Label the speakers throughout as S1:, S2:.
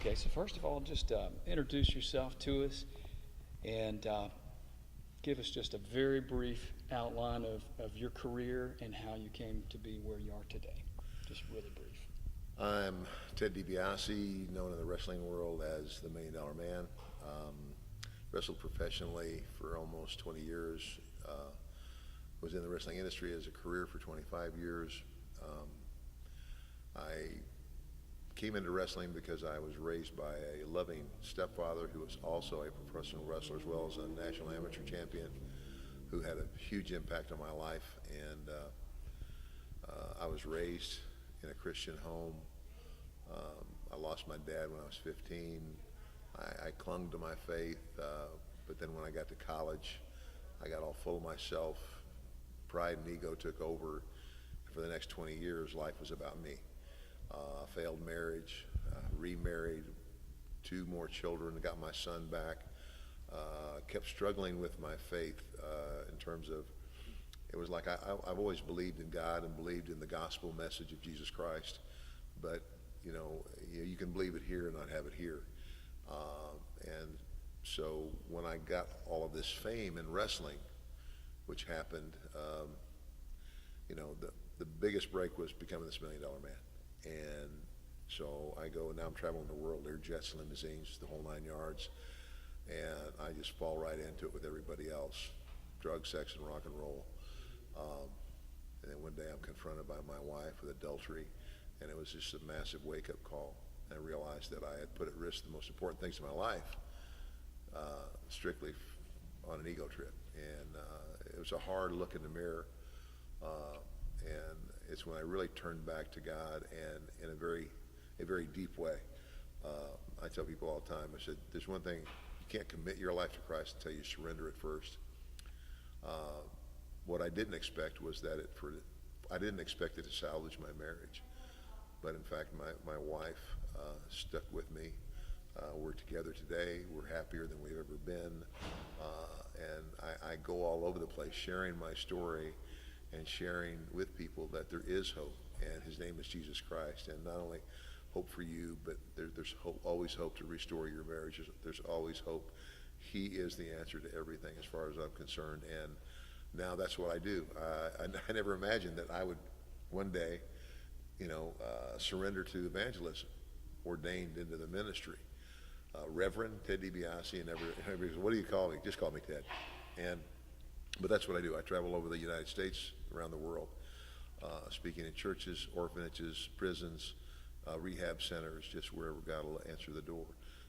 S1: Okay, so first of all, just introduce yourself to us and give us just a very brief outline of your career and how you came to be where you are today. Just really brief.
S2: I'm Ted DiBiace, known in the wrestling world as the $1 Million Man. Wrestled professionally for almost 20 years. Was in the wrestling industry as a career for 25 years. I came into wrestling because I was raised by a loving stepfather who was also a professional wrestler as well as a national amateur champion who had a huge impact on my life. And I was raised in a Christian home. I lost my dad when I was 15. I clung to my faith, but then when I got to college, I got all full of myself. Pride and ego took over. For the next 20 years, life was about me. Failed marriage, remarried, 2 more children, got my son back. Kept struggling with my faith in terms of, it was like I've always believed in God and believed in the gospel message of Jesus Christ, but you can believe it here and not have it here. And so when I got all of this fame in wrestling, which happened, the biggest break was becoming this $1 Million Man. And so I go, now I'm traveling the world, air jets, limousines, the whole 9 yards, and I just fall right into it with everybody else, drugs, sex, and rock and roll. And then one day I'm confronted by my wife with adultery, and it was just a massive wake-up call. I realized that I had put at risk the most important things in my life, strictly on an ego trip. And it was a hard look in the mirror, and it's when I really turned back to God, and in a very deep way. I tell people all the time, I said, there's one thing, you can't commit your life to Christ until you surrender it first. What I didn't expect was that I didn't expect it to salvage my marriage. But in fact, my wife stuck with me. We're together today. We're happier than we've ever been. And I go all over the place sharing my story and sharing with people that there is hope, and his name is Jesus Christ. And not only hope for you, but there's hope, always hope to restore your marriage. There's always hope. He is the answer to everything as far as I'm concerned. And now that's what I do. I never imagined that I would one day surrender to evangelism, ordained into the ministry. Reverend Ted DiBiace, and everybody says, what do you call me? Just call me Ted. But that's what I do. I travel over the United States, around the world, speaking in churches, orphanages, prisons, rehab centers, just wherever God will answer the door,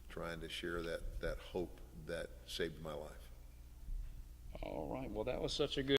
S2: trying to share that hope that saved my life.
S1: All right. Well, that was such a good